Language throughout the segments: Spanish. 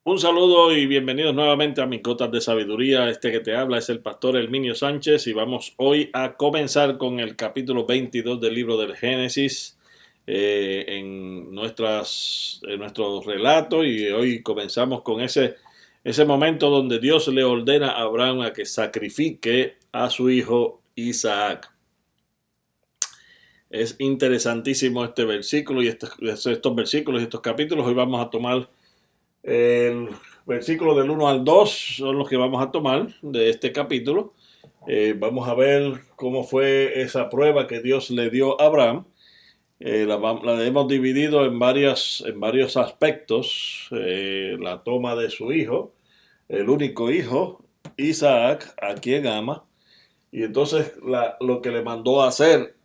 Un saludo y bienvenidos nuevamente a mis gotas de sabiduría. Este que te habla es el pastor Herminio Sánchez y vamos hoy a comenzar con el capítulo 22 del libro del Génesis en nuestro relato, y hoy comenzamos con ese momento donde Dios le ordena a Abraham a que sacrifique a su hijo Isaac. Es interesantísimo este versículo y estos versículos y estos capítulos. Hoy vamos a tomar el versículo del 1 al 2, son los que vamos a tomar de este capítulo. Vamos a ver cómo fue esa prueba que Dios le dio a Abraham. La hemos dividido en varios aspectos. La toma de su hijo, el único hijo, Isaac, a quien ama, y entonces lo que le mandó a hacer.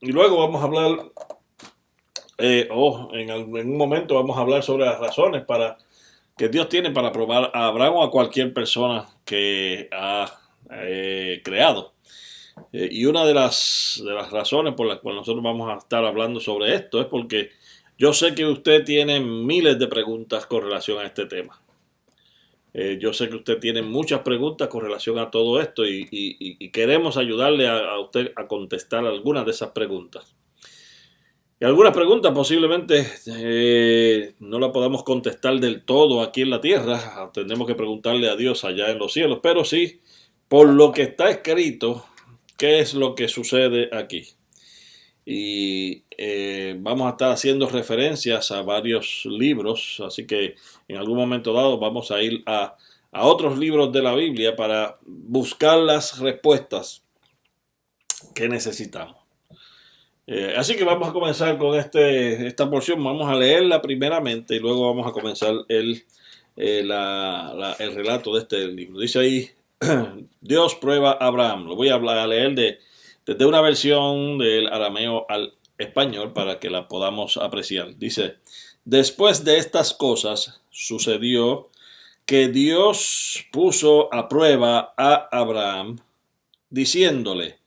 Y luego vamos a hablar, en un momento vamos a hablar sobre las razones que Dios tiene para probar a Abraham o a cualquier persona que ha creado. Y una de las razones por las cuales nosotros vamos a estar hablando sobre esto es porque yo sé que usted tiene miles de preguntas con relación a este tema. Yo sé que usted tiene muchas preguntas con relación a todo esto y queremos ayudarle a usted a contestar algunas de esas preguntas. Y algunas preguntas posiblemente no las podamos contestar del todo aquí en la tierra. Tendremos que preguntarle a Dios allá en los cielos. Pero sí, por lo que está escrito, ¿qué es lo que sucede aquí? Y vamos a estar haciendo referencias a varios libros. Así que en algún momento dado vamos a ir a otros libros de la Biblia para buscar las respuestas que necesitamos. Así que vamos a comenzar con esta porción. Vamos a leerla primeramente y luego vamos a comenzar el relato de este libro. Dice ahí, Dios prueba a Abraham. Lo voy a leer desde una versión del arameo al español para que la podamos apreciar. Dice, después de estas cosas sucedió que Dios puso a prueba a Abraham, diciéndole,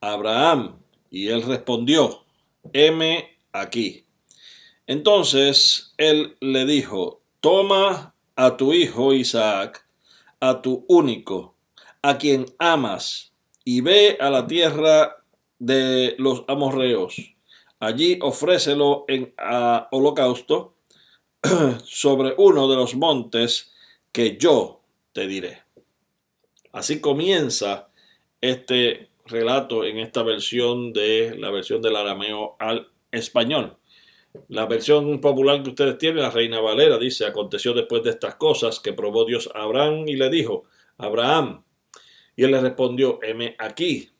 Abraham, y él respondió, heme aquí. Entonces él le dijo, toma a tu hijo Isaac, a tu único, a quien amas, y ve a la tierra de los amorreos. Allí ofrécelo en holocausto sobre uno de los montes que yo te diré. Así comienza este relato en esta la versión del arameo al español. La versión popular que ustedes tienen, la Reina Valera, dice, aconteció después de estas cosas que probó Dios a Abraham y le dijo, Abraham, y él le respondió, heme aquí,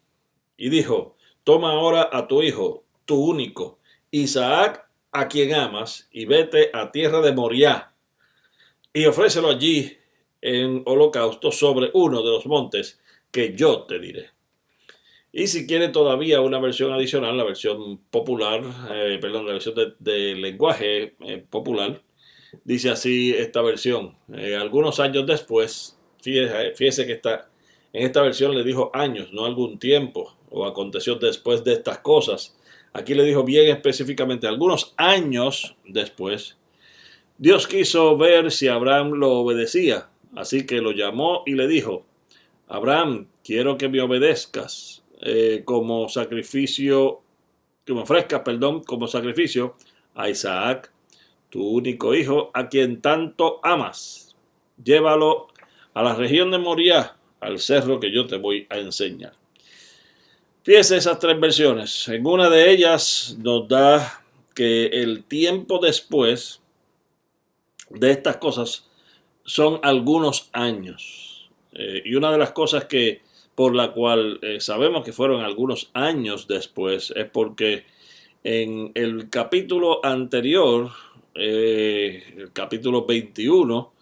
y dijo, toma ahora a tu hijo, tu único, Isaac, a quien amas, y vete a tierra de Moriah, y ofrécelo allí en holocausto sobre uno de los montes que yo te diré. Y si quiere todavía una versión adicional, la versión popular, la versión de lenguaje popular, dice así esta versión. Algunos años después, fíjese que en esta versión le dijo años, no algún tiempo, o aconteció después de estas cosas. Aquí le dijo bien específicamente, algunos años después, Dios quiso ver si Abraham lo obedecía, así que lo llamó y le dijo, Abraham, quiero que me obedezcas como sacrificio, que me ofrezcas, perdón, como sacrificio a Isaac, tu único hijo, a quien tanto amas. Llévalo a la región de Moriah, al cerro que yo te voy a enseñar. Fíjese esas tres versiones. En una de ellas nos da que el tiempo después de estas cosas son algunos años. Y una de las cosas por la cual sabemos que fueron algunos años después es porque en el capítulo anterior, el capítulo 21,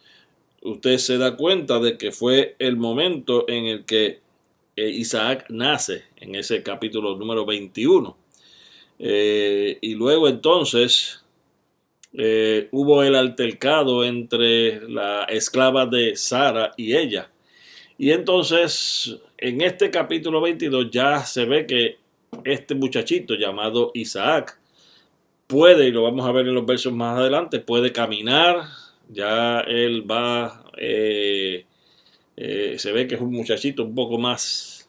usted se da cuenta de que fue el momento en el que Isaac nace, en ese capítulo número 21. Y luego entonces hubo el altercado entre la esclava de Sara y ella. Y entonces, en este capítulo 22 ya se ve que este muchachito llamado Isaac puede, y lo vamos a ver en los versos más adelante, puede caminar, Ya él va, se ve que es un muchachito un poco más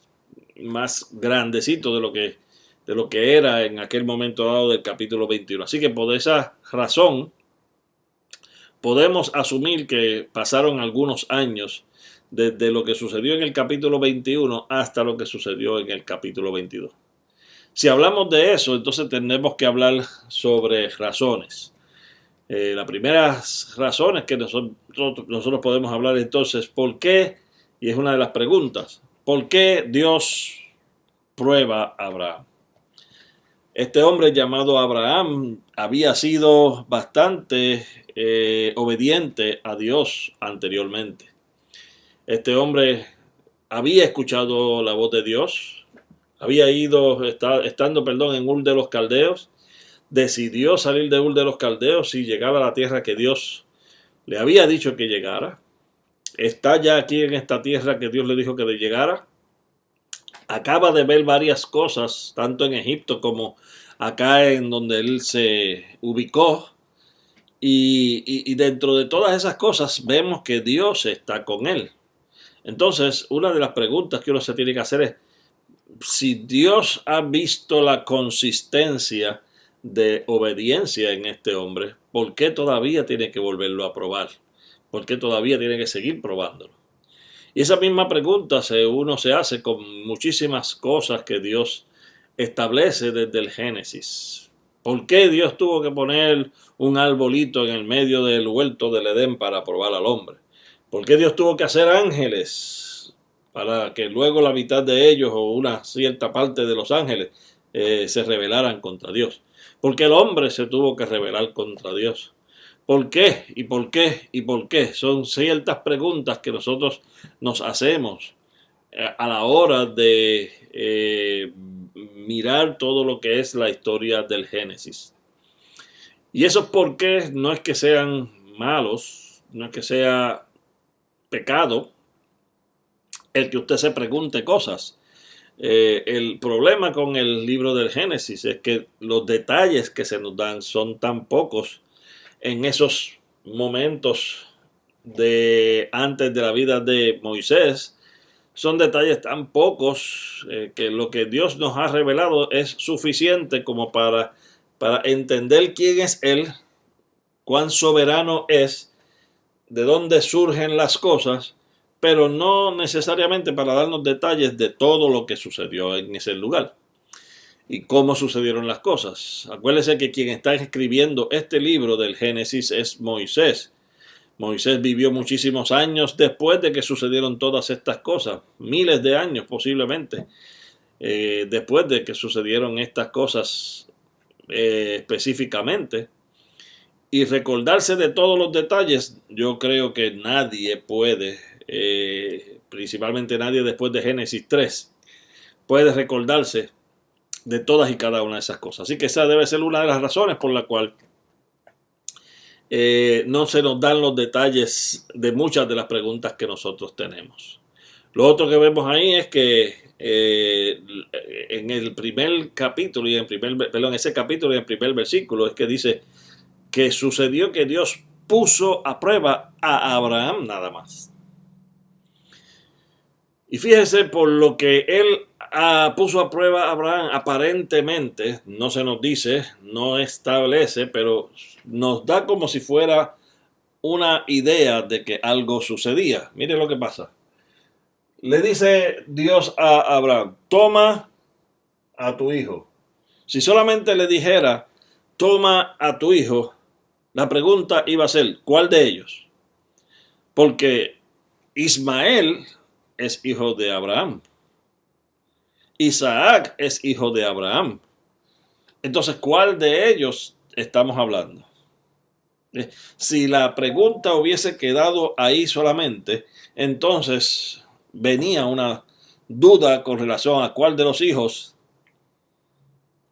grandecito de lo que era en aquel momento dado del capítulo 21. Así que por esa razón podemos asumir que pasaron algunos años desde lo que sucedió en el capítulo 21 hasta lo que sucedió en el capítulo 22. Si hablamos de eso, entonces tenemos que hablar sobre razones. Las primeras razones que nosotros podemos hablar entonces, ¿por qué? Y es una de las preguntas, ¿por qué Dios prueba a Abraham? Este hombre llamado Abraham había sido bastante obediente a Dios anteriormente. Este hombre había escuchado la voz de Dios, había ido, estando en Ur de los Caldeos, decidió salir de Ur de los Caldeos y llegar a la tierra que Dios le había dicho que llegara. Está ya aquí en esta tierra que Dios le dijo que llegara. Acaba de ver varias cosas, tanto en Egipto como acá en donde él se ubicó. Y dentro de todas esas cosas vemos que Dios está con él. Entonces, una de las preguntas que uno se tiene que hacer es, si Dios ha visto la consistencia de obediencia en este hombre, ¿por qué todavía tiene que volverlo a probar? ¿Por qué todavía tiene que seguir probándolo? Y esa misma pregunta uno se hace con muchísimas cosas que Dios establece desde el Génesis. ¿Por qué Dios tuvo que poner un arbolito en el medio del huerto del Edén para probar al hombre? ¿Por qué Dios tuvo que hacer ángeles para que luego la mitad de ellos o una cierta parte de los ángeles se rebelaran contra Dios? ¿Por qué el hombre se tuvo que rebelar contra Dios? ¿Por qué? ¿Y por qué? ¿Y por qué? Son ciertas preguntas que nosotros nos hacemos a la hora de mirar todo lo que es la historia del Génesis. Y esos por qué no es que sean malos, no es que sea pecado el que usted se pregunte cosas. El problema con el libro del Génesis es que los detalles que se nos dan son tan pocos en esos momentos de antes de la vida de Moisés. Son detalles tan pocos que lo que Dios nos ha revelado es suficiente como para entender quién es Él, cuán soberano es, de dónde surgen las cosas, pero no necesariamente para darnos detalles de todo lo que sucedió en ese lugar y cómo sucedieron las cosas. Acuérdense que quien está escribiendo este libro del Génesis es Moisés. Moisés vivió muchísimos años después de que sucedieron todas estas cosas, miles de años posiblemente, después de que sucedieron estas cosas específicamente. Y recordarse de todos los detalles, yo creo que nadie puede, principalmente nadie después de Génesis 3, puede recordarse de todas y cada una de esas cosas. Así que esa debe ser una de las razones por la cual no se nos dan los detalles de muchas de las preguntas que nosotros tenemos. Lo otro que vemos ahí es que en el primer capítulo y en ese capítulo y en el primer versículo es que dice que sucedió que Dios puso a prueba a Abraham nada más. Y fíjese, por lo que él puso a prueba a Abraham, aparentemente, no se nos dice, no establece, pero nos da como si fuera una idea de que algo sucedía. Mire lo que pasa. Le dice Dios a Abraham, toma a tu hijo. Si solamente le dijera, toma a tu hijo, la pregunta iba a ser, ¿cuál de ellos? Porque Ismael es hijo de Abraham. Isaac es hijo de Abraham. Entonces, ¿cuál de ellos estamos hablando? Si la pregunta hubiese quedado ahí solamente, entonces venía una duda con relación a cuál de los hijos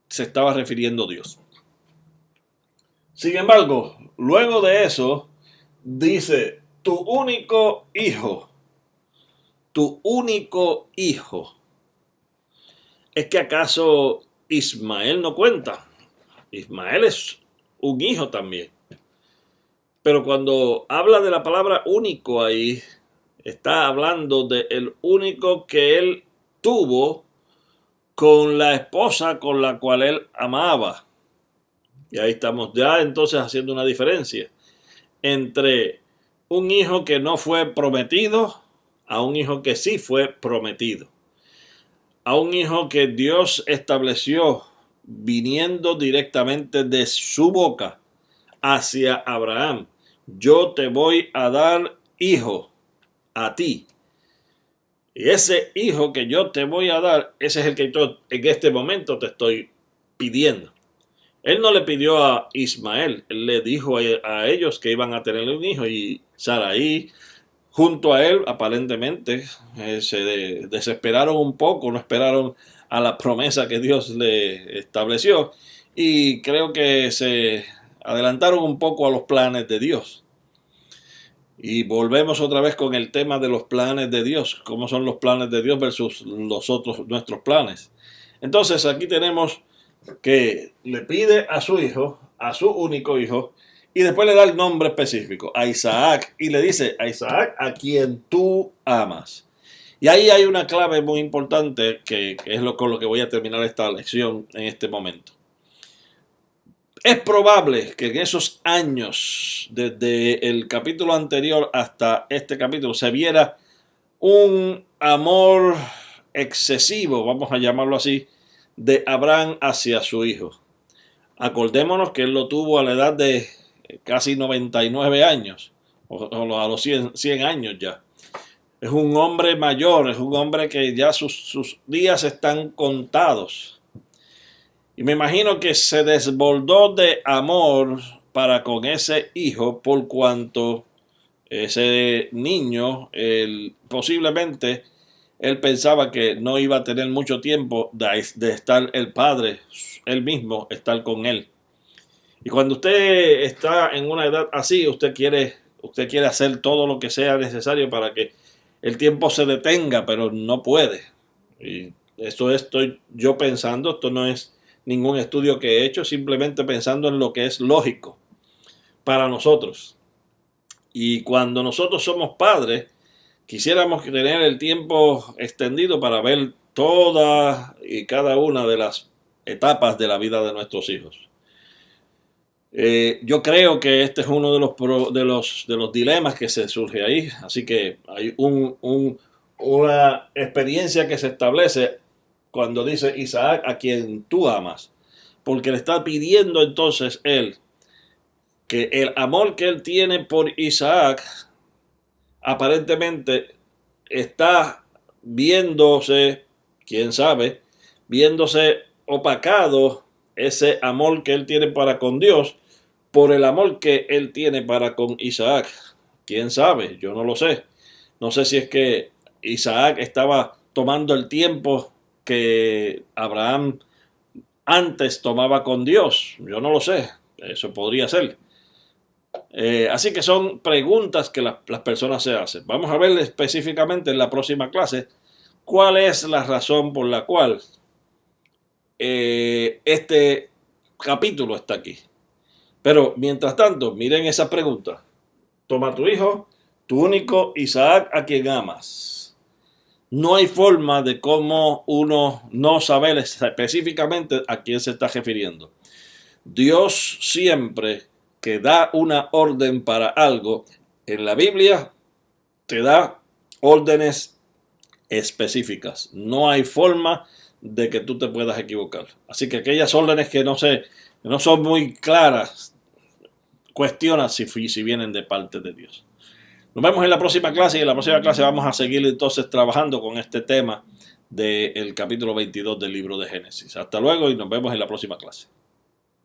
se estaba refiriendo Dios. Sin embargo, luego de eso, dice, tu único hijo. ¿Es que acaso Ismael no cuenta? Ismael es un hijo también. Pero cuando habla de la palabra único ahí, está hablando de el único que él tuvo con la esposa con la cual él amaba. Y ahí estamos ya entonces haciendo una diferencia entre un hijo que no fue prometido a un hijo que sí fue prometido. A un hijo que Dios estableció viniendo directamente de su boca hacia Abraham. Yo te voy a dar hijo a ti. Y ese hijo que yo te voy a dar, ese es el que yo en este momento te estoy pidiendo. Él no le pidió a Ismael, él le dijo a ellos que iban a tener un hijo y Saraí junto a él aparentemente se desesperaron un poco, no esperaron a la promesa que Dios le estableció y creo que se adelantaron un poco a los planes de Dios. Y volvemos otra vez con el tema de los planes de Dios, cómo son los planes de Dios versus nuestros planes. Entonces aquí tenemos que le pide a su hijo, a su único hijo, y después le da el nombre específico, a Isaac, y le dice, a Isaac a quien tú amas. Y ahí hay una clave muy importante que es con lo que voy a terminar esta lección en este momento. Es probable que en esos años, desde el capítulo anterior hasta este capítulo, se viera un amor excesivo, vamos a llamarlo así, de Abraham hacia su hijo. Acordémonos que él lo tuvo a la edad de casi 99 años, o a los 100 años ya. Es un hombre mayor, es un hombre que ya sus días están contados. Y me imagino que se desbordó de amor para con ese hijo por cuanto ese niño, posiblemente, él pensaba que no iba a tener mucho tiempo de estar el padre, él mismo, estar con él. Y cuando usted está en una edad así, usted quiere hacer todo lo que sea necesario para que el tiempo se detenga, pero no puede. Y eso estoy yo pensando, esto no es ningún estudio que he hecho, simplemente pensando en lo que es lógico para nosotros. Y cuando nosotros somos padres, quisiéramos tener el tiempo extendido para ver todas y cada una de las etapas de la vida de nuestros hijos. Yo creo que este es uno de los dilemas que se surge ahí. Así que hay una experiencia que se establece cuando dice Isaac a quien tú amas. Porque le está pidiendo entonces él que el amor que él tiene por Isaac aparentemente está viéndose, quién sabe, viéndose opacado ese amor que él tiene para con Dios por el amor que él tiene para con Isaac. Quién sabe, yo no lo sé. No sé si es que Isaac estaba tomando el tiempo que Abraham antes tomaba con Dios. Yo no lo sé, eso podría ser. Así que son preguntas que las personas se hacen. Vamos a ver específicamente en la próxima clase cuál es la razón por la cual este capítulo está aquí. Pero mientras tanto, miren esa pregunta. Toma tu hijo, tu único Isaac a quien amas. No hay forma de cómo uno no saber específicamente a quién se está refiriendo. Dios siempre que da una orden para algo, en la Biblia te da órdenes específicas. No hay forma de que tú te puedas equivocar. Así que aquellas órdenes que no son muy claras, cuestiona si vienen de parte de Dios. Nos vemos en la próxima clase y en la próxima clase vamos a seguir entonces trabajando con este tema del capítulo 22 del libro de Génesis. Hasta luego y nos vemos en la próxima clase.